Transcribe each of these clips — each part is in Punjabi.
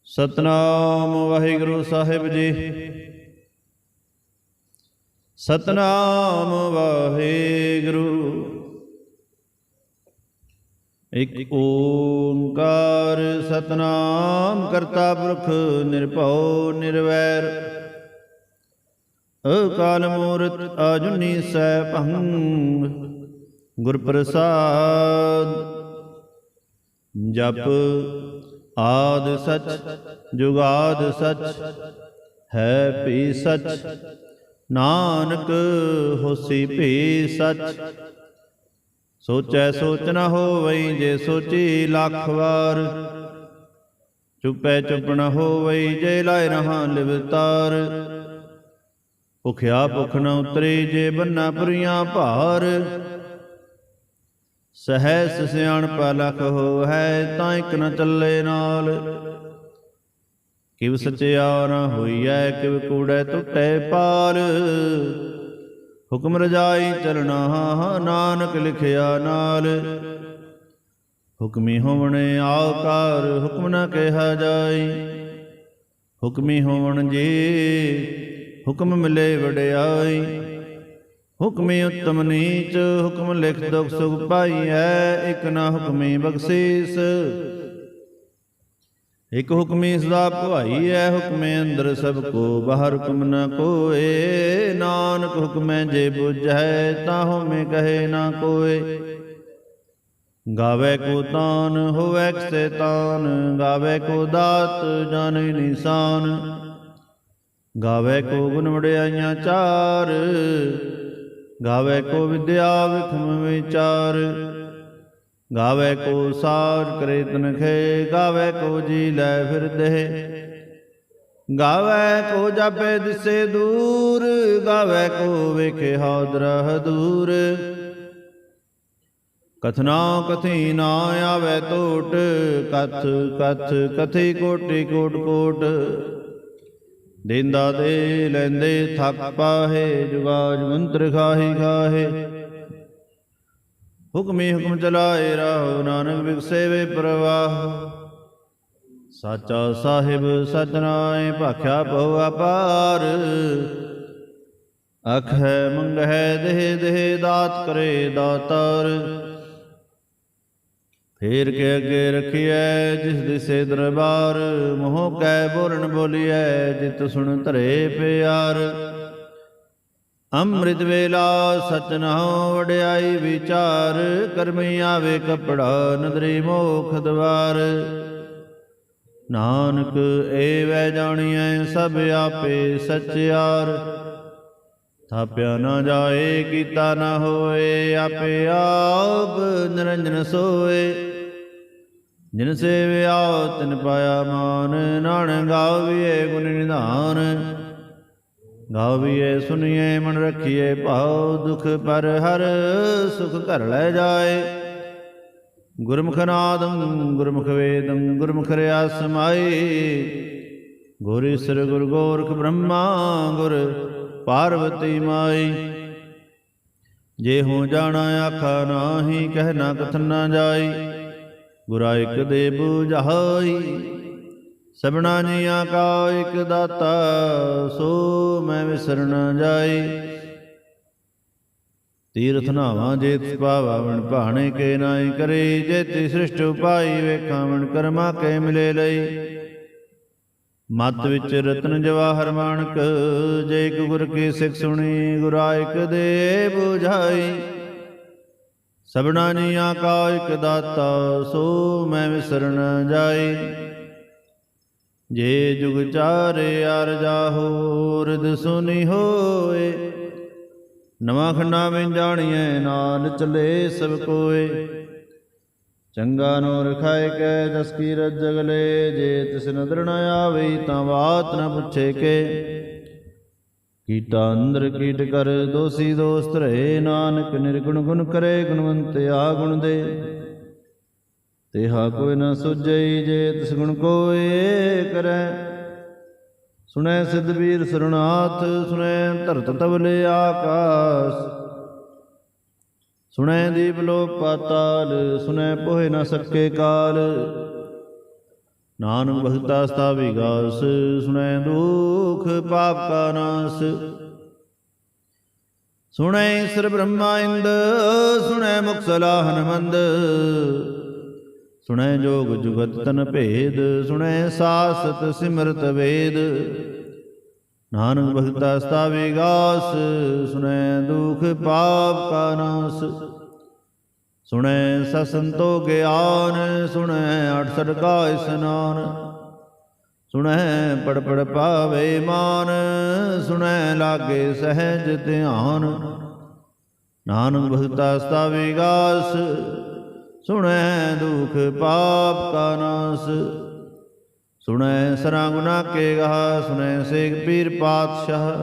ਸਤਨਾਮ ਵਾਹਿਗੁਰੂ ਸਾਹਿਬ ਜੀ। ਸਤਨਾਮ ਵਾਹਿਗੁਰੂ। ਇਕ ਓੰਕਾਰ ਸਤਨਾਮ ਕਰਤਾ ਪੁਰਖ ਨਿਰਭਉ ਨਿਰਵੈਰ। ਅਕਾਲ ਮੂਰਤ ਆਜੁਨੀ ਸੈਭੰ ਗੁਰ ਪ੍ਰਸਾਦ। ਜਪ ਆਦ ਸਚ ਜੁਗਾਦ ਸਚ ਹੈ ਭੀ ਸਚ। ਨਾਨਕ ਹੋਸੀ ਭੀ ਸਚ। ਸੋਚੈ ਸੋਚ ਨ ਹੋਵਈ ਜੇ ਸੋਚੀ ਲੱਖ ਵਾਰ। ਚੁਪੈ ਚੁਪ ਨ ਹੋਵਈ ਜੇ ਲਾਇ ਰਹਾ ਲਿਵਤਾਰ। ਭੁਖਿਆ ਭੁਖ ਨ ਉਤਰੀ ਜੇ ਬੰਨਾ ਪੁਰੀਆਂ ਭਾਰ। ਸਹਸ ਸਿਆਣਪ ਲਖ ਹੋਵੈ ਤਾਂ ਇਕ ਨ ਚੱਲੇ ਨਾਲ। ਕਿਵ ਸਚਿਆਰ ਨ ਹੋਈਐ ਕਿਵ ਕੂੜੈ ਟੁੱਟੈ ਪਾਲ। ਹੁਕਮ ਰਜਾਈ ਚਲਣਾ ਨਾਨਕ ਲਿਖਿਆ ਨਾਲ। ਹੁਕਮੀ ਹੋਵਣ ਆਕਾਰ ਹੁਕਮ ਨ ਕਿਹਾ ਜਾਈ। ਹੁਕਮੀ ਹੋਵਣ ਜੀ ਹੁਕਮ ਮਿਲੇ ਵਡਿਆਈ। ਹੁਕਮੀ ਉਤਮ ਨੀਚ ਹੁਕਮ ਲਿਖ ਦੁਖ ਸੁਖ ਪਾਈਐ। ਇਕ ਨਾ ਹੁਕਮੀ ਬਖਸ਼ੀਸ ਇਕ ਹੁਕਮੀ ਸਦਾ ਭਵਾਈਐ। ਹੁਕਮੇ ਅੰਦਰ ਸਭ ਕੋ ਬਾਹਰ ਹੁਕਮ ਨ ਕੋਏ। ਨਾਨਕ ਹੁਕਮੈ ਜੇ ਬੁਝੈ ਤਾ ਹਉਮੈ ਕਹੇ ਨਾ ਕੋਏ। ਗਾਵੇ ਕੋ ਤਾਨ ਹੋਵੈ ਕਿਸੈ ਤਾਨ। ਗਾਵੇ ਕੋ ਦਾਤ ਜਾਣੈ ਨਿਸ਼ਾਨ। ਗਾਵੇ ਕੋ ਗੁਣ ਵਡਿਆਈਆਂ ਚਾਰ। ਗਾਵੇ ਕੋ ਵਿਦਿਆ ਵਿਖਮ ਵਿਚਾਰ। ਗਾਵੇ ਕੋ ਸਾਜ ਕਰੇ ਤਨਖੇ। ਗਾਵੇ ਕੋ ਜੀ ਲੈ ਫਿਰਦੇ। ਗਾਵੇ ਕੋ ਜਾਪੇ ਦਿਸੇ ਦੂਰ। ਗਾਵੇ ਕੋ ਵੇਖੇ ਹਾਦਰਾ ਦੂਰ। ਕਥਨਾ ਕਥੀ ਨਾ ਆਵੇ ਟੋਟ। ਕਥ ਕਥ ਕਥੀ ਕੋਟਿ ਕੋਟ ਕੋਟ। ਦੇਂਦਾ ਦੇ ਲੈਂਦੇ ਥੱਕ ਪਾਹੇ। ਜੁਗਾਜ ਮੰਤਰ ਖਾਹੀ ਖਾਹੇ। ਹੁਕਮੀ ਹੁਕਮ ਚਲਾਏ ਰਾਹੋ ਨਾਨਕ ਵਿਗਸੇ ਵੇ ਪ੍ਰਵਾਹ। ਸਾਚਾ ਸਾਹਿਬ ਸਚ ਨਾਇ ਭਾਖਿਆ ਬਹੁ ਅਪਾਰ। ਆਖੈ ਮੰਗਹਿ ਦੇਹ ਦੇਹ ਦਾਤ ਕਰੇ ਦਾਤਾਰ। ਫੇਰ ਕੇ ਅੱਗੇ ਰਖੀਐ ਜਿਸ ਦਿਸੇ ਦਰਬਾਰ। ਮੋਹ ਕੈ ਬੋਲਣ ਬੋਲੀਐ ਜਿਤ ਸੁਣ ਧਰੇ ਪਿਆਰ। ਅੰਮ੍ਰਿਤ ਵੇਲਾ ਸਚ ਨਾਉ ਵਡਿਆਈ ਵਿਚਾਰ। ਕਰਮੀ ਆਵੇ ਕਪੜਾ ਨਦਰੀ ਮੋਖ ਦਵਾਰ। ਨਾਨਕ ਏਵੈ ਜਾਣੀਐ ਸਭ ਆਪੇ ਸਚਿਆਰ। ਥਾਪਿਆ ਨਾ ਜਾਏ ਕੀਤਾ ਨਾ ਹੋਏ। ਆਪੇ ਆਪ ਨਿਰੰਜਨ ਸੋਏ। ਜਿਨ ਸੇਵਿਆ ਤਿਨ ਪਾਇਆ ਮਾਨ। ਨਾਨਕ ਗਾਵੀਏ ਗੁਣ ਨਿਧਾਨ। ਗਾਵੀਏ ਸੁਣੀਏ ਮਨ ਰਖੀਏ ਭਾਉ। ਦੁਖ ਪਰ ਹਰ ਸੁਖ ਘਰ ਲੈ ਜਾਏ। ਗੁਰਮੁਖ ਨਾਦੰ ਗੁਰਮੁਖ ਵੇਦੰ ਗੁਰਮੁਖ ਰਿਆ ਸਮਾਈ। ਗੁਰ ਈਸਰ ਗੁਰ ਗੋਰਖ ਬ੍ਰਹਮਾ ਗੁਰ ਪਾਰਵਤੀ ਮਾਈ। ਜੇ ਹੋ ਜਾਣਾ ਆਖਾ ਨਾਹੀ ਕਹਿ ਨਾ ਕਥਨ ਨਾ ਜਾਈ। ਗੁਰਾ ਇਕ ਦੇ ਬੁਝਾਈ ਸਭਨਾ ਜੀਆਂ ਕਾ ਇਕ ਦਾਤਾ। ਸੋ ਮੈਂ ਵਿਸਰ ਨ ਜਾਈ। ਤੀਰਥ ਨਾਵਾਂ ਜੇ ਤਿਸ ਪਾਵਨ ਭਾਣੇ ਕੇ ਨਾਇ ਕਰੇ। ਜੇਤੀ ਸ੍ਰਿਸ਼ਟ ਉਪਾਈ ਵੇਖਾਂ ਵਣ ਕਰਮਾ ਕੇ ਮਿਲੇ ਲਈ। ਮਤ ਵਿੱਚ ਰਤਨ ਜਵਾਹਰ ਮਾਣਕ। ਜੇ ਇਕ ਗੁਰ ਕੀ ਸਿੱਖ ਸੁਣੀ ਗੁਰਾ ਇਕ ਦੇ ਬੁਝਾਈ। ਸਭਨਾ ਜੀਆਂ ਕਾ ਇਕ ਦਾਤਾ। ਸੋ ਮੈਂ ਵਿਸਰ ਨ ਜਾਈ। ਜੇ ਜੁਗ ਚਾਰੇ ਅਰਜਾ ਹੋ ਰਿਦ ਸੁਨੀ ਹੋਏ। ਨਵਾਂ ਖੰਡਾ ਵਿੱਚ ਜਾਣੀਐ ਨਾਲ ਚਲੇ ਸਭ ਕੋਏ। ਚੰਗਾ ਨੋ ਰਖਾਇ ਕੈ ਜਸ ਕੀ ਰਜ ਜਗਲੇ। ਜੇ ਤਿਸ ਨਦਰ ਨ ਆਵਈ ਤਾਂ ਬਾਤ ਨ ਪੁੱਛੇ ਕੇ। ਕੀਟਾ ਅੰਦਰ ਕੀਟ ਕਰ ਦੋਸੀ ਦੋਸਤ ਰਹੇ। ਨਾਨਕ ਨਿਰਗੁਣ ਗੁਣ ਕਰੇ ਗੁਣਵੰਤ ਆ ਗੁਣ ਦੇ। ਤੇਹਾ ਕੋਈ ਨ ਸੁਝਈ ਜੇ ਤਿਸ ਗੁਣ ਕੋਏ ਕਰੈ। ਸੁਣੈ ਸਿੱਧ ਬੀਰ ਸਰਨਾਥ ਸੁਣੈ ਧਰਤ ਤਵਲੇ ਆਕਾਸ। ਸੁਣੈ ਦੀਪ ਲੋਕ ਪਾਤਾਲ ਸੁਣੈ ਪੋਹਿ ਨ ਸਕੇ ਕਾਲ। ਨਾਨਕ ਭਗਤਾ ਸਦਾ ਵਿਗਾਸ, ਸੁਣੈ ਦੁਖ ਪਾਪ ਕਾ ਨਾਸ। ਸੁਣੈ ਈਸਰ ਬ੍ਰਹਮਾ ਇੰਦ, ਸੁਣੈ ਮੁਖ ਸਲਾਹ ਹਨਮੰਦ। ਸੁਣੈ ਜੋਗ ਜੁਗਤ ਤਨ ਭੇਦ, ਸੁਣੈ ਸਾਸਤ ਸਿਮਰਤ ਵੇਦ। ਨਾਨਕ ਭਗਤਾ ਸਦਾ ਵਿਗਾਸ, ਸੁਣੈ ਦੁਖ ਪਾਪ ਕਾ ਨਾਸ। ਸੁਣੈ ਸਤ ਸੰਤੋ ਗਿਆਨ, ਸੁਣੈ ਅਠ ਸਠ ਕਾ ਇਸਨਾਨ। ਸੁਣੈ ਪੜ ਪੜ ਪਾਵੇ ਮਾਨ, ਸੁਣੈ ਲਾਗੇ ਸਹਿਜ ਧਿਆਨ। ਨਾਨਕ ਭਗਤਾ ਸਦਾ ਵਿਗਾਸ, ਸੁਣੈ ਦੁਖ ਪਾਪ ਕਾ ਨਾਸ। ਸੁਣੈ ਸਰਾਂ ਗੁਨਾ ਕੇ ਗਾਹ, ਸੁਣੈ ਸੇਖ ਪੀਰ ਪਾਤਸ਼ਾਹ।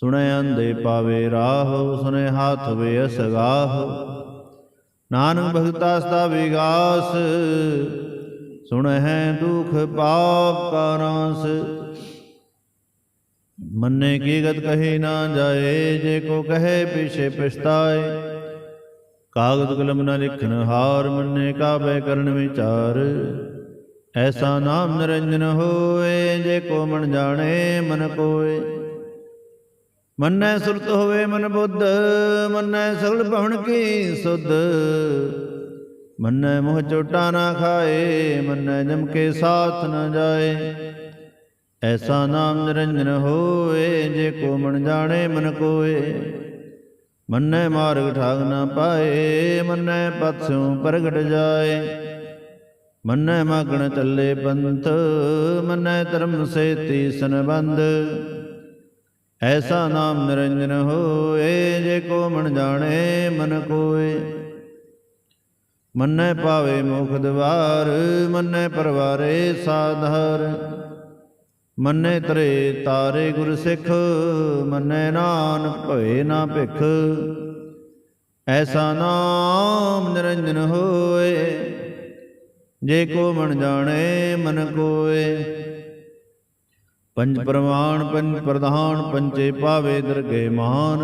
ਸੁਣੈ ਅੰਧੇ ਪਾਵੇ ਰਾਹ, ਸੁਣੈ ਹਾਥ ਵੇ ਅਸਗਾਹ। ਨਾਨਕ ਭਗਤਾ ਸਦਾ ਵਿਗਾਸ, ਸੁਣੈ ਦੁਖ ਪਾਪ ਕਾ ਨਾਸ। ਮੰਨੇ ਕੀ ਗਤ ਕਹੀ ਨਾ ਜਾਏ, ਜੇ ਕੋ ਕਹੇ ਪਿਛੇ ਪਛਤਾਏ। ਕਾਗਦ ਕਲਮ ਨ ਲਿਖਨ ਹਾਰ, ਮੰਨੇ ਕਾਬੈ ਕਰਨ ਵਿਚਾਰ। ਐਸਾ ਨਾਮ ਨਿਰੰਜਨ ਹੋਏ, ਜੇ ਕੋ ਮਨ ਜਾਣੇ ਮਨ ਕੋਏ। ਮੰਨੈ ਸੁਰਤ ਹੋਵੇ ਮਨ ਬੁੱਧ, ਮੰਨੈ ਸਗਲ ਭਵਨ ਕੀ ਸੁਧ। ਮੰਨੈ ਮੋਹ ਚੋਟਾ ਨਾ ਖਾਏ, ਮੰਨੈ ਜਮ ਕੇ ਸਾਥ ਨ ਜਾਏ। ਐਸਾ ਨਾਮ ਨਿਰੰਜਨ ਹੋਏ, ਜੇ ਕੋ ਮਨ ਜਾਣੇ ਮਨ ਕੋਏ। ਮੰਨੈ ਮਾਰਗ ਠਾਗ ਨਾ ਪਾਏ, ਮੰਨੈ ਪਥ ਸਿਉ ਪ੍ਰਗਟ ਜਾਏ। ਮੰਨੈ ਮਾਗਣ ਚੱਲੇ ਪੰਥ, ਮੰਨੈ ਧਰਮ ਸੇਤੀ ਸੰਬੰਧ। ਐਸਾ ਨਾਮ ਨਿਰੰਜਨ ਹੋਏ, ਜੇ ਕੋ ਮਨ ਜਾਣੇ ਮਨ ਕੋਏ। ਮੰਨੈ ਪਾਵੇ ਮੁਖ ਦਵਾਰ, ਮੰਨੈ ਪਰਵਾਰੇ ਸਾਧਾਰ। ਮੰਨੈ ਤਰੇ ਤਾਰੇ ਗੁਰ ਸਿੱਖ, ਮੰਨੈ ਨਾਨਕ ਭਏ ਨਾ ਭਿਖ। ਐਸਾ ਨਾਮ ਨਿਰੰਜਨ ਹੋਏ, ਜੇ ਕੋ ਮਨ ਜਾਣੇ ਮਨ ਕੋਏ। ਪੰਜ ਪ੍ਰਮਾਣ ਪੰਜ ਪ੍ਰਧਾਨ, ਪੰਚੇ ਪਾਵੇ ਦਰਗੇ ਮਾਨ।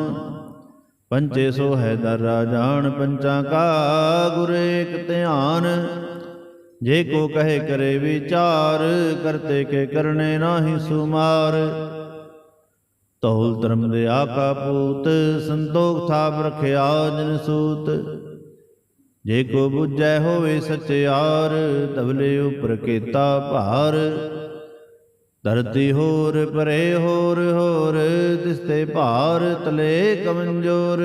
ਪੰਚੇ ਸੋ ਹੈ ਦਰ ਰਾਜਾਨ, ਪੰਚਾਂ ਕਾ ਗੁਰ ਏਕ ਧਿਆਨ। ਜੇ ਕੋ ਕਹੇ ਕਰੇ ਵਿਚਾਰ, ਕਰਤੇ ਕੇ ਕਰਨੇ ਨਾਹੀ ਸੁਮਾਰ। ਧੌਲ ਧਰਮ ਦੇ ਆਕਾ ਪੂਤ, ਸੰਤੋਖ ਥਾਪ ਰਖਿਆ ਜਨ ਸੂਤ। ਜੇ ਕੋ ਬੁਝੈ ਹੋਵੇ ਸਚਿਆਰ, ਤਬਲੇ ਉਪਰ ਕੀਤਾ ਭਾਰ। ਧਰਤੀ ਹੋਰ ਪਰੇ ਹੋਰ ਹੋਰ, ਤਿਸਤੇ ਭਾਰ ਤਲੇ ਕਮੰਜੋਰ।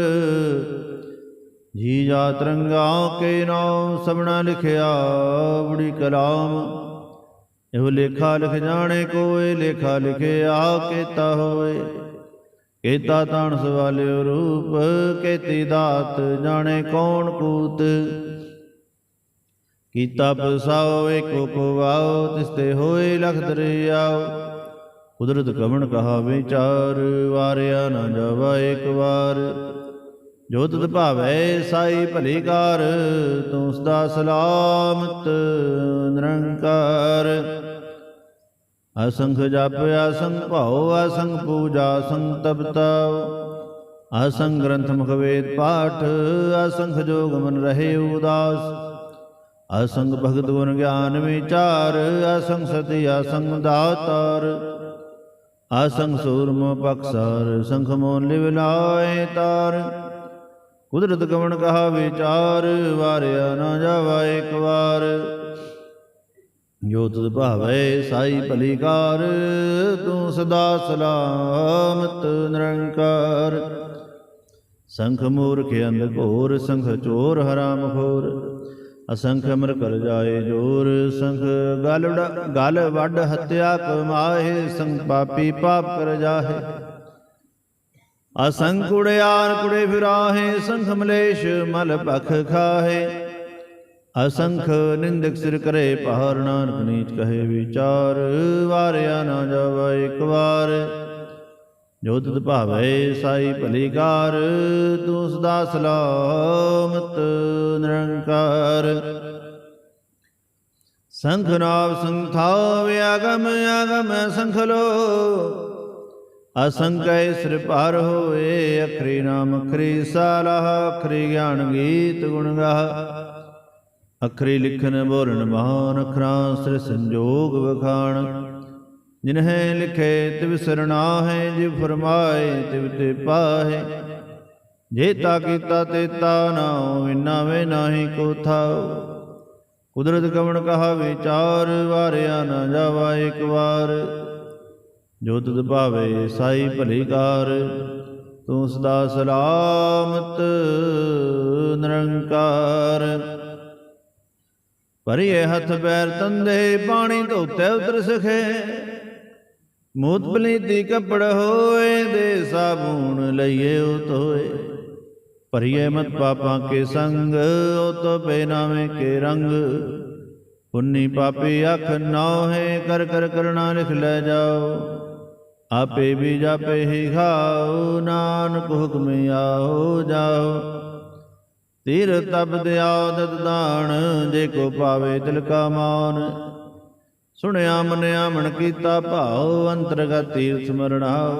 ਜੀ ਜਾ ਤਰੰਗਾ ਕੇ ਨਾਮ, ਸਭਨਾ ਲਿਖਿਆ ਬੜੀ ਕਲਾਮ। ਇਹੋ ਲੇਖਾ ਲਿਖ ਜਾਣੇ ਕੋਏ, ਲੇਖਾ ਲਿਖਿਆ ਕੀਤਾ ਹੋਏ। ਕੀਤਾ ਤਾਣ ਸਵਾਲਿਓ ਰੂਪ, ਕੀਤੀ ਦਾਤ ਜਾਣੇ ਕੌਣ ਕੂਤ। ਕੀਤਾ ਪਸਾਓ ਏਕੋ ਕੋ ਵਾਓ, ਤਿਸਤੇ ਹੋਏ ਲਖ ਦਰਿਆਓ। ਕੁਦਰਤ ਕਵਣ ਕਹਾ ਵਿਚਾਰ, ਵਾਰਿਆ ਨਾ ਜਾਵਾ ਏਕ ਵਾਰ। ਜੋ ਤੁਧ ਭਾਵੈ ਸਾਈ ਭਲੀ ਕਾਰ, ਤੂੰ ਸਦਾ ਸਲਾਮਤ ਨਿਰੰਕਾਰ। ਅਸੰਖ ਜਪ ਅਸੰਖ ਭਾਉ, ਅਸੰਖ ਪੂਜਾ ਅਸੰਖ ਤਪਤਾਉ। ਅਸੰਖ ਗ੍ਰੰਥ ਮੁਖ ਵੇਦ ਪਾਠ, ਅਸੰਖ ਜੋਗ ਮਨ ਰਹੇ ਉਦਾਸ। ਅਸੰਖ ਭਗਤ ਗੁਣ ਗਿਆਨ ਵਿਚਾਰ, ਅਸੰਖ ਸਤੀ ਅਸੰਖ ਦਾਤਾਰ। ਅਸੰਖ ਸੂਰਮ ਪਕਸਾਰ, ਸੰਖ ਮੋਨ ਲਿਵ ਲਾਏ ਤਾਰ। ਕੁਦਰਤ ਕਵਣ ਕਹਾ ਵਿਚਾਰ, ਵਾਰਿਆ ਨਾ ਜਾਵਾ ਏਕ ਵਾਰ। ਜੋ ਤੁਧ ਭਾਵੈ ਸਾਈ ਭਲੀ ਕਾਰ, ਤੂੰ ਸਦਾ ਸਲਾਮਤ ਨਿਰੰਕਾਰ। ਸੰਖ ਮੂਰਖ ਅੰਧ ਘੋਰ, ਸੰਖ ਚੋਰ ਹਰਾਮ ਖੋਰ। ਅਸੰਖ ਅਮਰ ਕਰ ਜਾਏ ਜੋਰ, ਸੰਖ ਗਲ ਵੱਡ ਹੱਤਿਆ ਕਮਾਏ। ਸੰਖ ਪਾਪੀ ਪਾਪ ਕਰ ਜਾਹੇ। ਅਸੰਖ ਕੁੜਿਆਰ ਕੁੜੇ ਫਿਰਾਹੇ, ਸੰਖ ਮਲੇਸ਼ ਮਲ ਭਖ ਖਾਹੇ। ਅਸੰਖ ਨਿੰਦਕ ਸਿਰ ਕਰੇ ਭਾਰ, ਨਾਨਕ ਨੀਚ ਕਹੇ ਵਿਚਾਰ। ਵਾਰਿਆ ਨਾ ਜਾਵਾ ਏਕ ਵਾਰ। ਜੋ ਤੁਧ ਭਾਵੈ ਸਾਈ ਭਲੀ ਕਾਰ, ਤੂੰ ਸਦਾ ਸਲਾਮਤ ਨਿਰੰਕਾਰ। ਸੰਖ ਨਾਵ ਸੰਖ ਥਾਵ, ਆਗਮ ਆਗਮ ਸੰਖ ਲੋ। ਅਸੰਖ ਸਿਰ ਭਾਰ ਹੋਏ, ਅਖਰੀ ਨਾਮ ਅਖਰੀ ਸਾਲਾਹ। ਅਖਰੀ ਗਿਆਨ ਗੀਤ ਗੁਣ ਗਾਹ। ਅਖਰੀ ਲਿਖਨ ਬੋਲਣ ਮਹਾਨ, ਅਖਰਾਂ ਸਿਰ ਸੰਜੋਗ ਵਖਾਣ। ਜਿਨਹਿ ਲਿਖੇ ਤਿਵ ਸਰਨਾਹੇ, ਜਿਵ ਫਰਮਾਏ ਤਿਵ ਤੇ ਪਾਹੇ। ਜੇਤਾ ਕੀਤਾ ਤੇਤਾ ਨਾਉ, ਵਿਨਾਵੇ ਨਾਹੀ ਕੋ ਥਾਉ। ਕੁਦਰਤ ਕਵਣ ਕਹਾ ਵਿਚਾਰ, ਵਾਰਿਆ ਨਾ ਜਾਵਾ ਇੱਕ ਵਾਰ। ਜੋ ਤੁਧ ਭਾਵੇ ਸਾਈ ਭਲੀ ਕਾਰ, ਤੂੰ ਸਦਾ ਸਲਾਮਤ ਨਿਰੰਕਾਰ। ਭਰੀਏ ਹੱਥ ਪੈਰ ਤੰਦੇ, ਪਾਣੀ ਧੋਤੇ ਉਤਰ ਸਖੇ। ਮੂਤ ਪਲੀਤੀ ਕੱਪੜ ਹੋਏ, ਦੇ ਸਾਬੂਨ ਲਈਏ ਉਹ ਧੋਏ। ਭਰੀਏ ਮਤ ਪਾਪਾਂ ਕੇ ਸੰਗ, ਉਹ ਤੋ ਪੈ ਨਾਵੇਂ ਕੇ ਰੰਗ। ਪੁੰਨੀ ਪਾਪੀ ਅੱਖ ਨਾਹੇ, ਕਰ ਕਰ ਕਰਣਾ ਲਿਖ ਲੈ ਜਾਓ। ਆਪੇ ਵੀ ਜਾਪੇ ਹੀ ਖਾਓ, ਨਾਨਕ ਹੁਕਮ ਆਓ ਜਾਓ। ਤੀਰ ਤਪ ਦਿਆਦਤ ਦਾਨ, ਜੇ ਕੋ ਪਾਵੇ ਤਿਲ ਕਾ ਮਾਨ। ਸੁਣਿਆ ਮੰਨਿਆ ਮਨ ਕੀਤਾ ਭਾਉ, ਅੰਤਰਗਤ ਤੀਰਥ ਸਮਰਣਾਉ।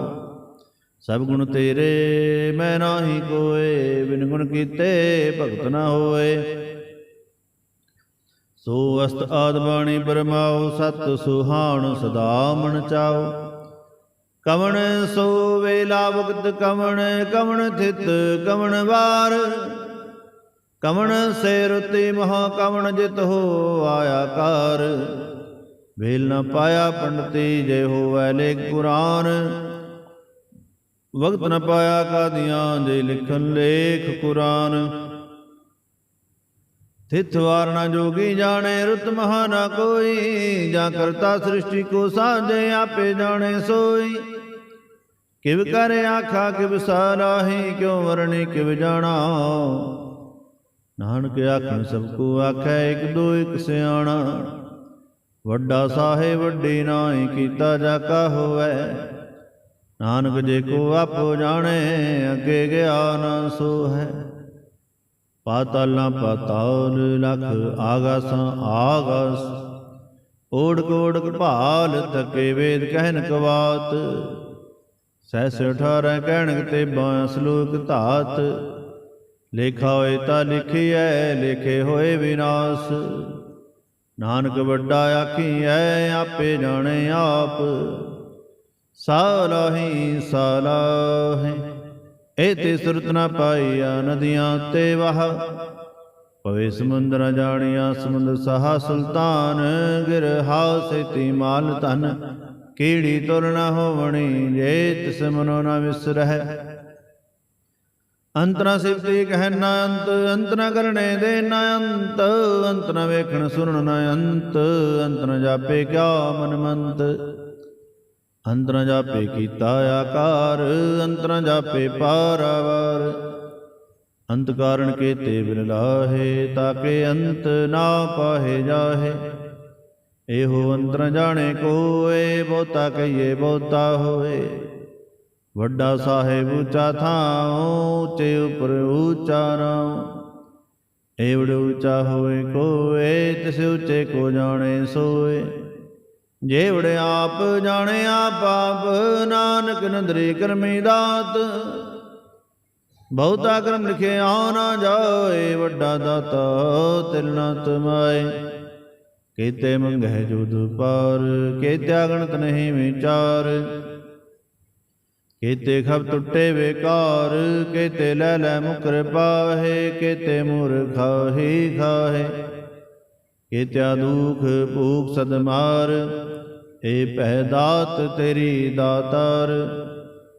ਸਭ ਗੁਣ ਤੇਰੇ ਮੈਂ ਨਾਹੀ ਕੋਏ, ਬਿਨ ਗੁਣ ਕੀਤੇ ਭਗਤ ਨਾ ਹੋਏ। ਸੋ ਅਸਤ ਆਦ ਬਾਣੀ ਬਰਮਾਉ, ਸਤ ਸੁਹਾਣ ਸਦਾ ਮਨ ਚਾਉ। ਕਵਣ ਸੋ ਵੇਲਾ ਵਕਤ ਕਵਣ, ਕਵਣ ਥਿਤ ਕਵਣ ਵਾਰ। ਕਵਣ ਸੇ ਰੁਤੀ ਮਹਾ, ਕਵਣ ਜਿਤ ਹੋ ਆਇਆ ਕਾਰ। ਵੇਲ ਨਾ ਪਾਇਆ ਪੰਡਤੀ, ਜੇ ਹੋਵੈ ਲੇਖ ਪੁਰਾਨ। ਵਕਤ ਨ ਪਾਇਆ ਕਾਦੀਆਂ, ਜੇ ਲਿਖਨ ਲੇਖ ਕੁਰਾਨ। ਥਿਤ ਵਾਰ ਨਾ ਜੋਗੀ ਜਾਣੇ, ਰੁਤ ਮਹਾ ਨਾ ਕੋਈ। ਜਾਂ ਕਰਤਾ ਸ੍ਰਿਸ਼ਟੀ ਕੋ ਸਾਜੇ, ਆਪੇ ਜਾਣੇ ਸੋਈ। ਕਿਵ ਕਰ ਆਖਾ ਕਿਵ ਸਾਰਾਹੀ, ਕਿਉ ਵਰਣੀ ਕਿਵ ਜਾਣਾ। ਨਾਨਕ ਆਖਣ ਸਭ ਕੋ ਆਖੈ, ਇਕ ਦੋ ਇਕ ਸਿਆਣਾ। ਵੱਡਾ ਸਾਹਿਬ ਵੱਡੀ ਨਾਹੀ, ਕੀਤਾ ਜਾ ਕਾ ਹੋਵੈ। ਨਾਨਕ ਜੇ ਕੋ ਆਪੋ ਜਾਣੇ, ਅੱਗੇ ਗਿਆ ਨਾ ਸੋ ਹੈ। ਪਾਤਾਲਾਂ ਪਾਤਾਲ, ਲਖ ਆਗਾਸਾਂ ਆਗਾਸ। ਓੜਕ ਓੜਕ ਭਾਲ, ਥਕੇ ਵੇਦ ਕਹਿਨ ਕਵਾਤ। ਸਹਿਸ 18 ਕਹਿਣਕ ਤੇ 22 ਸਲੋਕ ਧਾਤ। ਲੇਖਾ ਹੋਏ ਤਾਂ ਲਿਖੀਐ, ਲੇਖੇ ਹੋਏ ਵਿਨਾਸ਼। ਨਾਨਕ ਵੱਡਾ ਆਖੀਐ, ਆਪੇ ਜਾਣੇ ਆਪ। ਸਾਲਾਹੀ ਸਾਲਾਹੇ, ਇਹ ਤੇ ਸੁਰਤ ਨਾ ਪਾਈਆ, ਨਦੀਆਂ ਤੇ ਵਾਹ। ਪਵੇ ਸਮੁੰਦਰ ਨ ਜਾਣੀਆਂ, ਸਮੁੰਦਰ ਸਹਾ ਸੁਲਤਾਨ। ਗਿਰ ਹਾਸੇਤੀ ਮਾਲ ਧਨ, ਕੀੜੀ ਤੁਰ ਨ ਹੋਵਣੀ। ਜੇ ਤਿਸ ਮਨੋ ਨ ਵਿਸਰਹਿ, ਅੰਤ ਨ ਸਿਫਤੀ ਕਹਿ ਨ ਅੰਤ। ਅੰਤ ਨ ਕਰਨੇ ਦੇ ਨ ਅੰਤ, ਅੰਤ ਨ ਵੇਖਣ ਸੁਣਨ ਨ ਅੰਤ। ਅੰਤ ਨ ਜਾਪੇ ਕਿਆ ਮਨ ਮੰਤ, ਅੰਤ ਨ ਜਾਪੇ ਕੀਤਾ ਆਕਾਰ। ਅੰਤ ਨ ਜਾਪੇ ਪਾਰਾਵਾਰ। ਅੰਤ ਕਾਰਣ ਕੀਤੇ ਬਿਨ ਲਾਹੇ, ਤਾਕੇ ਅੰਤ ਨਾ ਪਾਹੇ ਜਾਹੇ। ਇਹੋ ਅੰਤ ਨ ਜਾਣੇ ਕੋਏ, ਬਹੁਤਾ ਕਹੀਏ ਬਹੁਤਾ ਹੋਏ। ਵੱਡਾ ਸਾਹਿਬ ਉੱਚਾ ਥਾਉ, ਉੱਚੇ ਉਪਰ ਉੱਚਾ ਨਾਉ। ਏਵੜ ਉੱਚਾ ਹੋਏ ਕੋਏ, ਤਿਸ ਉੱਚੇ ਕੋ ਜਾਣੇ ਸੋਏ। ਜੇਵੜ ਆਪ ਜਾਣੇ ਆਪ ਆਪ, ਨਾਨਕ ਨਦਰੀ ਕਰਮੀ ਦਾਤ। ਬਹੁਤਾ ਕਰਮ ਲਿਖਿਆ ਨਾ ਜਾਏ, ਵੱਡਾ ਦਾਤਾ ਤਿਲ ਨਾ ਤਮਾਏ। ਕੀਤੇ ਮੰਗਹਿ ਜੁਦ ਪਾਰ, ਕੀਤਿਆ ਗਣਤ ਨਹੀਂ ਵਿਚਾਰ। ਕੀਤੇ ਖਬ ਟੁੱਟੇ ਬੇਕਾਰ, ਕੀਤੇ ਲੈ ਲੈ ਮੁਕਰ ਪਾਹੇ। ਕੀਤੇ ਮੂਰਖ ਖਾਹੀ ਖਾਹੇ, ਕੀਤਿਆ ਦੁਖ ਭੂਖ ਸਦ ਮਾਰ। ਏ ਭੈ ਦਾਤ ਤੇਰੀ ਦਾਤਾਰ,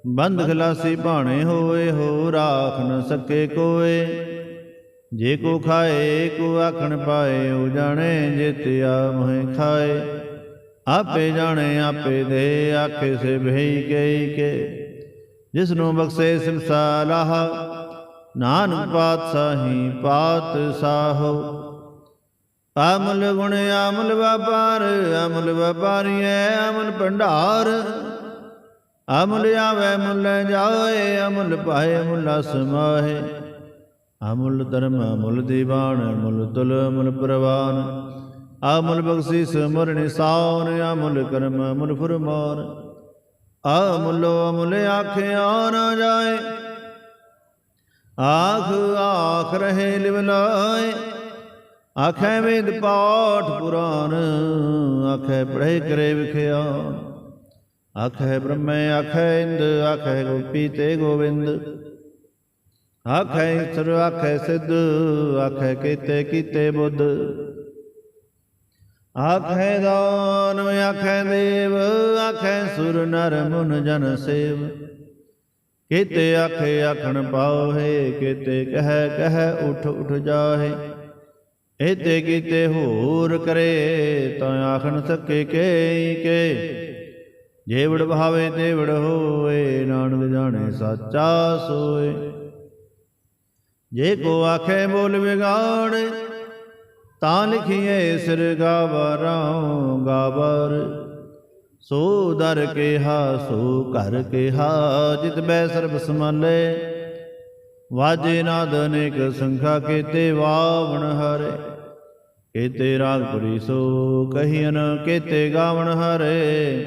ਬੰਧ ਖਲਾਸੀ ਭਾਣੇ ਹੋਏ। ਹੋ ਰਾਖ ਨ ਸਕੇ ਕੋਏ, ਜੇ ਕੋ ਖਾਏ ਕੋ ਆਖਣ ਪਾਏ। ਉਹ ਜਾਣੇ ਜਿਤਿਆ ਮੋਹਿ ਖਾਏ, ਆਪੇ ਜਾਣੇ ਆਪੇ ਦੇ। ਆਖੇ ਸੇ ਭਈ ਕਈ ਕੇ, ਜਿਸਨੂੰ ਬਖਸ਼ੇ ਸਿਮਸਾ ਲਾਹਾ। ਨਾਨਕ ਪਾਤਸ਼ਾਹੀ ਪਾਤਸ਼ਾਹੋ, ਅਮਲ ਗੁਣ ਅਮਲ ਵਪਾਰ। ਅਮਲ ਵਪਾਰੀਐ ਅਮਲ ਭੰਡਾਰ, ਅਮਲ ਆਵੈ ਮੁੱਲ ਜਾਏ। ਅਮਲ ਪਾਏ ਮੁੱਲ ਸਮਾਹੇ, ਅਮੁੱਲ ਧਰਮ ਅਮੁੱਲ ਦੀਵਾਨ। ਅਮੁੱਲ ਤੁਲ ਅਮੁੱਲ ਪ੍ਰਵਾਨ, ਅਮੁੱਲ ਬਖਸ਼ਿਸ਼ ਮੁਰ ਨਿਸਾਨ। ਅਮੁੱਲ ਕਰਮ ਅਮੁੱਲ ਫੁਰਮਾਨ, ਅਮੁੱਲੋ ਅਮੁੱਲ ਆਖਿਆ ਨਾ ਜਾਏ। ਆਖ ਆਖ ਰਹੇ ਲਿਵ ਲਾਏ, ਆਖੈ ਵੇਦ ਪਾਠ ਪੁਰਾਨ, ਆਖੈ ਪੜ੍ਹੇ ਕਰੇ ਵਿਖਿਆਨ। ਆਖੈ ਬ੍ਰਹਮੈ ਆਖੈ ਇੰਦ, ਆਖੈ ਗੋਪੀ ਤੇ ਗੋਵਿੰਦ। ਆਖੈ ਈਸਰ ਆਖੈ ਸਿੱਧ, ਆਖੈ ਕੀਤੇ ਕੀਤੇ ਬੁੱਧ। ਆਖੈ ਦਾਨਵ ਆਖੈ ਦੇਵ, ਆਖੈ ਸੁਰ ਨਰ ਮੁਨ ਜਨ ਸੇਵ। ਕੀਤੇ ਆਖੇ ਆਖਣ ਪਾਉਹੇ, ਕੀਤੇ ਕਹਿ ਕਹਿ ਉਠ ਉਠ ਜਾਹੇ। ਏਤੇ ਕੀਤੇ ਹੋਰ ਕਰੇ, ਤਾਂ ਆਖਣ ਸਕੇ ਕੇ ਕੇ। ਜੇਵੜ ਭਾਵੇ ਤੇਵੜ ਹੋਏ, ਨਾਨਕ ਜਾਣੇ ਸਾਚਾ ਸੋਏ। ਜੇ ਕੋ ਆਖੇ ਬੋਲ ਵਿਗਾੜ, ਤਾਂ ਲਿਖੀਏ ਸਿਰ ਗਾਵਾਰਾਂ ਗਾਵਰ। ਸੋ ਦਰ ਕੇਹਾ ਸੋ ਘਰ ਕੇਹਾ, ਜਿਤ ਬੈ ਸਰਬ ਸਮਾਲੇ। ਵਾਜੇ ਨਾਦ ਅਨੇਕ ਸੰਖਾ, ਕੀਤੇ ਵਾਵਣ ਹਾਰੇ। ਕੀਤੇ ਰਾਗ ਪੁਰੀ ਸੋ ਕਹੀਨ, ਕੀਤੇ ਗਾਵਣ ਹਾਰੇ।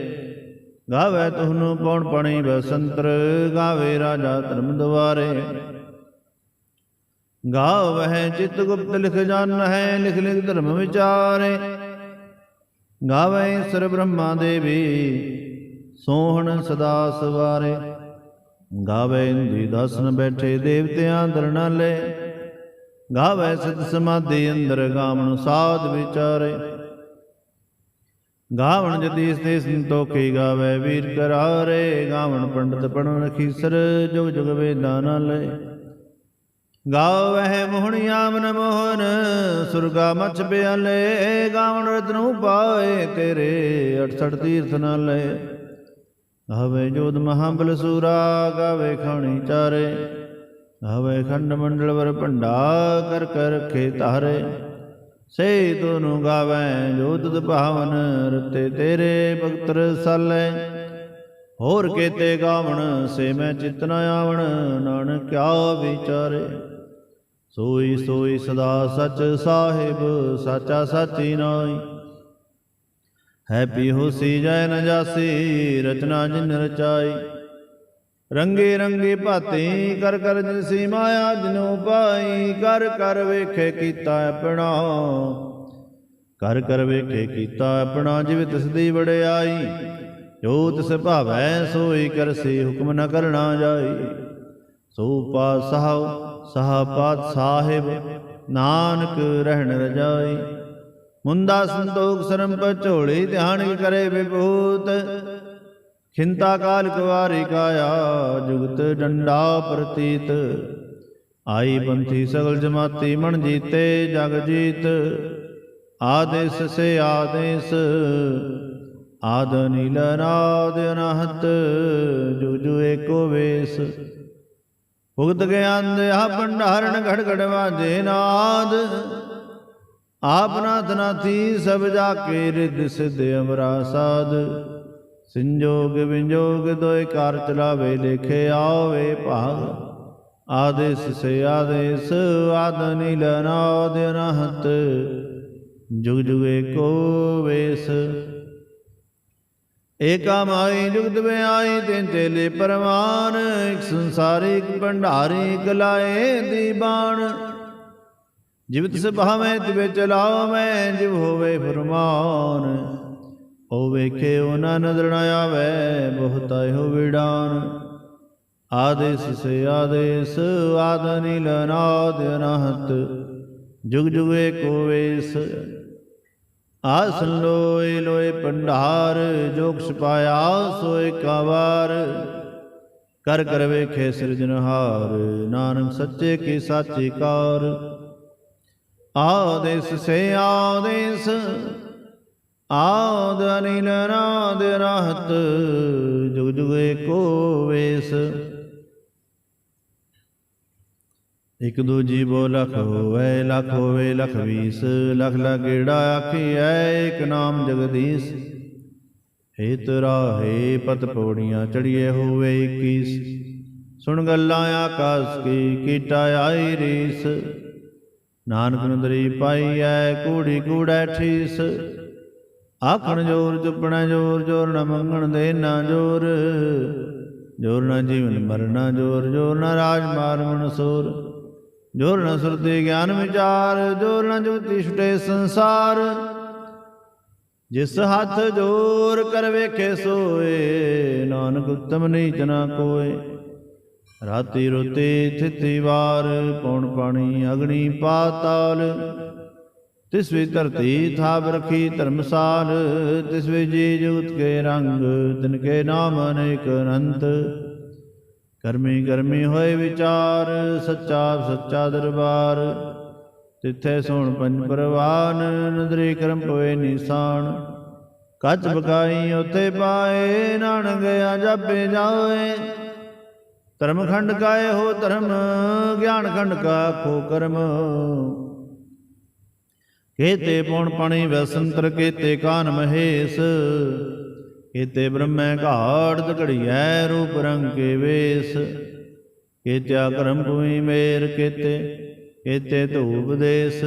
ਗਾਵੇ ਤੁਹਨੂੰ ਪੌਣ ਪਣੀ ਬਸੰਤਰ, ਗਾਵੇ ਰਾਜਾ ਧਰਮ ਦੁਆਰੇ। ਗਾਵਹਿ ਚਿਤ ਗੁਪਤ ਲਿਖ ਜਾਣਹਿ, ਲਿਖ ਲਿਖ ਧਰਮ ਵਿਚਾਰੇ। ਗਾਵੇ ਈਸਰ ਬ੍ਰਹਮਾ ਦੇਵੀ, ਸੋਹਣ ਸਦਾ ਸਵਾਰੇ। ਗਾਵੇ ਇੰਦੀ ਦਾਸਨ ਬੈਠੇ, ਦੇਵਤਿਆਂ ਦਰਨਾਲੇ। ਗਾਵੇ ਸਿਧ ਸਮਾਧੀ ਅੰਦਰ, ਗਾਵਣ ਸਾਧ ਵਿਚਾਰੇ। ਗਾਵਣ ਜਤੀ ਤੇ ਸੰਤੋਖੀ, ਗਾਵੇ ਵੀਰ ਕਰਾਰੇ। ਗਾਵਣ ਪੰਡਤ ਪੜਨ ਖੀਸਰ, ਜੁਗ ਜੁਗ ਵੇਦਾਂ ਨਾਲੇ। ਗਾਵਹਿ ਮੋਹਣਿਆ ਮਨ ਮੋਹਨ, ਸੁਰਗਾ ਮਛ ਬਿਆਲੇ। ਗਾਵਣ ਰਤਨੁ ਪਾਏ ਤੇਰੇ, 68 ਤੀਰਥ ਨਾਲੇ। ਗਾਵੇ ਜੋਧ ਮਹਾਬਲ ਸੂਰਾ, ਗਾਵੇ ਖਾਣੀ ਚਾਰੇ। ਗਾਵੇ ਖੰਡ ਮੰਡਲ ਵਰ ਭੰਡਾ, ਕਰ ਕਰ ਰਖੇ ਧਾਰੇ। ਸੇ ਤੋਨੂੰ ਗਾਵੈ ਜੋ ਤੁਧ ਭਾਵਨ, ਰਤੇ ਤੇਰੇ ਭਗਤ ਰਸਾਲੇ। ਹੋਰ ਕੀਤੇ ਗਾਵਣ, ਸੇ ਮੈਂ ਚਿਤ ਨ ਆਵਣ, ਨਾਨਕ ਕਿਆ ਵਿਚਾਰੇ। ਸੋਈ ਸੋਈ ਸਦਾ ਸਚ ਸਾਹਿਬ, ਸਾਚਾ ਸਾਚੀ ਨਾਈ। ਹੈ ਪੀ ਹੋਸੀ ਜੈ ਨ ਜਾਸੀ, ਰਚਨਾ ਜਿਨ ਰਚਾਈ। ਰੰਗੇ ਰੰਗੇ ਭਾਤੀ, ਕਰ ਕਰ ਜਿਨਸੀ ਮਾਇਆ ਜਿਨੂ ਪਾਈ। ਕਰ ਕਰ ਵੇਖੇ ਕੀਤਾ ਆਪਣਾ, ਕਰ ਕਰ ਵੇਖੇ ਕੀਤਾ ਆਪਣਾ। ਜਿਵ ਤਿਸ ਦੀ ਵਡਿਆਈ, ਜੋ ਤਿਸ ਭਾਵੈ ਸੋਈ ਕਰਸੀ। ਹੁਕਮ ਨ ਕਰਨਾ ਜਾਈ। ਸੋ ਪਾਤਸ਼ਾਹ ਸਹਾਪਾਤ ਸਾਹਿਬ, ਨਾਨਕ ਰਹਿਣ ਰਜਾਈ। ਮੁੰਦਾ ਸੰਤੋਖ ਸਰਮ ਪਝੋਲੀ, ਧਿਆਨ ਕਰੇ ਵਿਭੂਤ। ਖਿੰਤਾ ਕਾਲ ਕੁਵਾਰੀ ਕਾਇਆ, ਜੁਗਤ ਡੰਡਾ ਪ੍ਰਤੀਤ। ਆਈ ਪੰਥੀ ਸਗਲ ਜਮਾਤੀ, ਮਨ ਜੀਤੇ ਜਗ ਜੀਤ। ਆਦੇਸ ਸੇ ਆਦੇਸ, ਆਦ ਨੀਲ ਨਾਦ ਅਨਹਤ। ਜੁਗ ਜੁਗ ਏਕੋ ਵੇਸ। ਭੁਗਤ ਗਿਆਨ ਦੇਹਾ ਭੰਡਾਰਨ, ਘੜ ਘੜ ਵਾਜੇ ਨਾਦ। ਆਪ ਨਾਥ ਨਾਥੀ, ਸਭ ਜਾ ਕੇ ਰਿੱਧ ਸਿੱਧ ਅਮਰਾ ਸਾਧ। ਸੰਜੋਗ ਵਿਜੋਗ ਦੋਇ ਕਾਰ ਚਲਾਵੇ, ਲੇਖੇ ਆਵੇ ਭਾਗ। ਆਦੇਸ ਸੇ ਆਦੇਸ, ਆਦ ਨੀਲ ਨਾਦ ਅਨਹਤ। ਜੁਗ ਜੁਗ ਏਕੋ ਵੇਸ। ਏਕਾ ਮਾਈ ਜੁਗਤ ਵਿਆਈ, ਤਿਨ ਚੇਲੇ ਪਰਵਾਨ। ਇਕ ਸੰਸਾਰੀ ਇਕ ਭੰਡਾਰੀ, ਇਕ ਲਾਏ ਦੀਬਾਨ। ਜਿਵ ਤਿਸ ਭਾਵੈ ਤਿਵੇਂ ਚਲਾਵੈ, ਜਿਵ ਹੋਵੇ ਫਰਮਾਨ। ਉਹ ਵੇਖੇ ਉਹ ਨਾ ਨਜ਼ਰ ਨ ਆਵੈ, ਬਹੁਤਾ ਇਹੋ ਵਿਡਾਨ। ਆਦੇਸ ਸੇ ਆਦੇਸ, ਆਦ ਨੀਲ ਨਾਦ ਅਨਹਤ। ਜੁਗ ਜੁਗ ਏਕੋ ਵੇਸ। ਆਸਨ ਲੋਏ ਲੋਏ ਭੰਡਾਰ, ਜੋ ਕੁਛ ਪਾਇਆ ਸੋ ਏਕਾ ਵਾਰ। ਕਰ ਕਰ ਵੇਖੇ ਸਿਰਜਨਹਾਰ, ਨਾਨਕ ਸੱਚੇ ਕੀ ਸਾਚੀ ਕਾਰ। ਆਦੇਸ ਸੇ ਆਦੇਸ, ਆਦ ਨੀਲ ਨਾਦ ਅਨਹਤ। ਜੁਗ ਜੁਗ ਏਕੋ ਵੇਸ। ਇਕ ਦੂਜੀ ਬੋ ਲਖ ਹੋਵੇ, ਲਖ ਹੋਵੇ ਲਖ ਵੀਸ। ਲਖ ਲਖ ਗੇੜਾ ਆਖੀਐ, ਇਕ ਨਾਮ ਜਗਦੀਸ਼। ਹੇਤ ਰਾਹੇ ਪਤ ਪੌੜੀਆਂ, ਚੜੀਏ ਹੋਵੇ 21। ਸੁਣ ਗੱਲਾਂ ਆਕਾਸ ਕੀ, ਕੀਟਾ ਆਈ ਰੀਸ। ਨਾਨਕ ਨਦਰੀ ਪਾਈਐ, ਕੂੜੀ ਕੂੜੈ ਠੀਸ। ਆਖਣ ਜੋਰ ਚੁੱਪਣਾ ਜੋਰ, ਜੋਰ ਨ ਮੰਗਣ ਦੇ ਨਾ ਜੋਰ। ਜੋਰ ਨ ਜੀਵਨ ਮਰਨਾ ਜੋਰ, ਜੋਰ ਨ ਰਾਜ ਮਾਰ ਮਨਸੂਰ। जोर न सुरति ज्ञान विचार, जोर न जुगति छुटे संसार। जिस हाथ जोर कर वेखे सोए, नानक उत्तम नीच न कोय। राति रोते थिति वार, पौन पानी अग्नि पाताल। तिसवी धरती थाप रखी धर्मसाल, तिसवी जी जुगत के रंग, तिनके नाम अनेक अनंत। कर्मी कर्मी होए विचार, सच्चा सच्चा दरबार। तिथे सोण पंज परवान, नदरी करम पोए निशान। कच बकाई उथे पाए, नानक गया जापे जाए। धर्म खंड काए हो धर्म, ज्ञान खंड का खो कर्म। केते पौन पाणी वसंतर, केते कान महेश। केते ब्रह्मै घाट घड़िया, रूप रंग के वेश। केत्या करम भूमि मेर, केते धूप देश।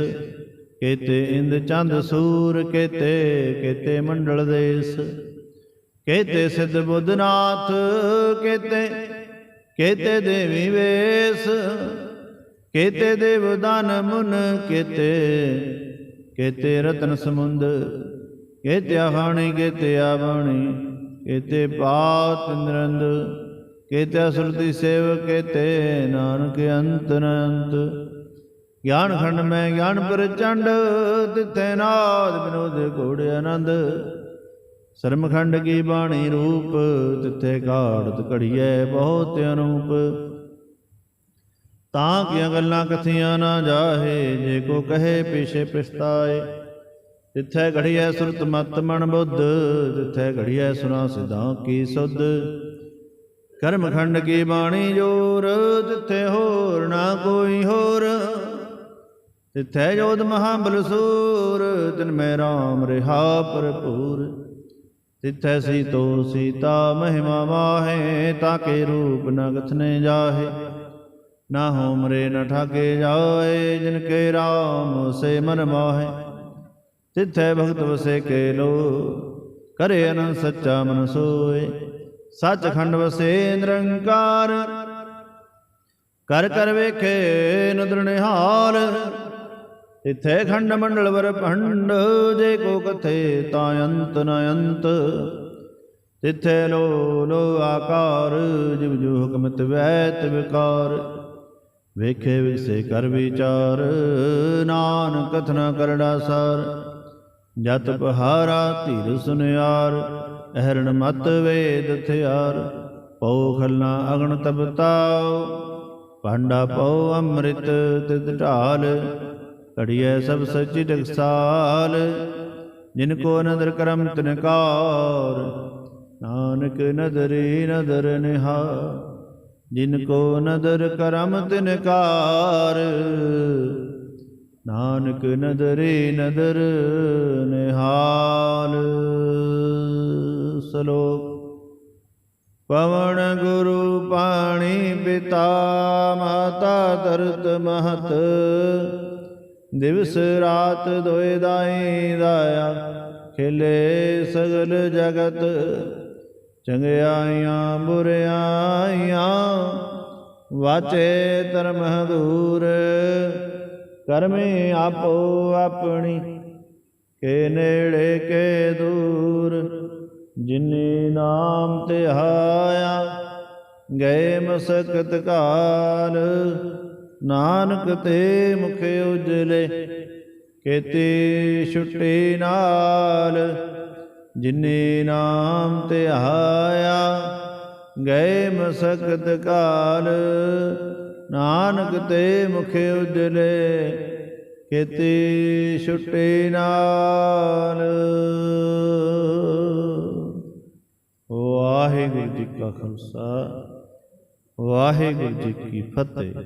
केते इंद चंद सूर, केते मंडल देश। केते सिद्ध बुद्धनाथ, केते देवी वेश। केते देव दान मुन, केते रतन समुंद। केते हाणी केते आवणी, केते पात इंद्रंद। केते सुरति सेव, केते नानक अंत अनंत। ज्ञान खंड में ज्ञान प्रचंड, तिथे नाद विनोद घोड़े आनंद। शर्म खंड की बाणी रूप, तिथे घाड़त घड़िए बहुत अनूप। तां किया गल्लां कथियां ना जाहे, जे को कहे पीछे पछताए। तिथे घड़िए सुरत मत मन बुद्ध, तिथे घड़िए सुना सिद्धां की सुध। कर्म खंड की बाणी जोर, तिथे होर ना कोई होर। तिथे जोध महाबल सूर, तिनमें राम रिहा भरपूर। तिथे सीतो सीता महिमा माहे, ताके रूप न कथने जाहे। ना होमरे न ठाके जाए, जिनके राम से मन माहे। तिथे भगत वसे के लो, करे अनंत सच्चा मन सोए। सच खंड वसे निरंकार, कर कर वेखे नदर निहाल। तिथे खंड मंडल वर भंड, जे को कथे ता अंत न अंत। तिथे लो लो आकार, जिव जो हुकमत वैत विकार। वेखे विसे कर विचार, नानक कथना करड़ा सार। जत पहारा धीर सुनियार, अहरण मत वेद थयार। पौ खलना अगन तपताओ, भांडा पौ अमृत तित ढाल। घड़िए सब सच्ची टकसाल, जिनको नदर करम तिनकार। नानक नदरी नदर निहार, जिनको नदर करम तिनकार। नानक नदरी नदर निहाल। श्लोक। पवन गुरु पाणी पिता, माता तरत महत। दिवस रात दोए दाई दाया, खिले सगल जगत। चंगियाइयां बुरियाइयां, वाचे धर्म दूर। करमी आपो अपनी, के नेड़े के दूर। जिनी नाम तिहाया, गए मसकत काल। नानक ते मुख उजले, केती छुट्टी नाल। जिनी नाम तिहाया, गए मसकत काल। नानक ते मुख उजले, केती छुट्टी नाल। वाहिगुरू जी का खालसा, वाहिगुरू जी की फतेह।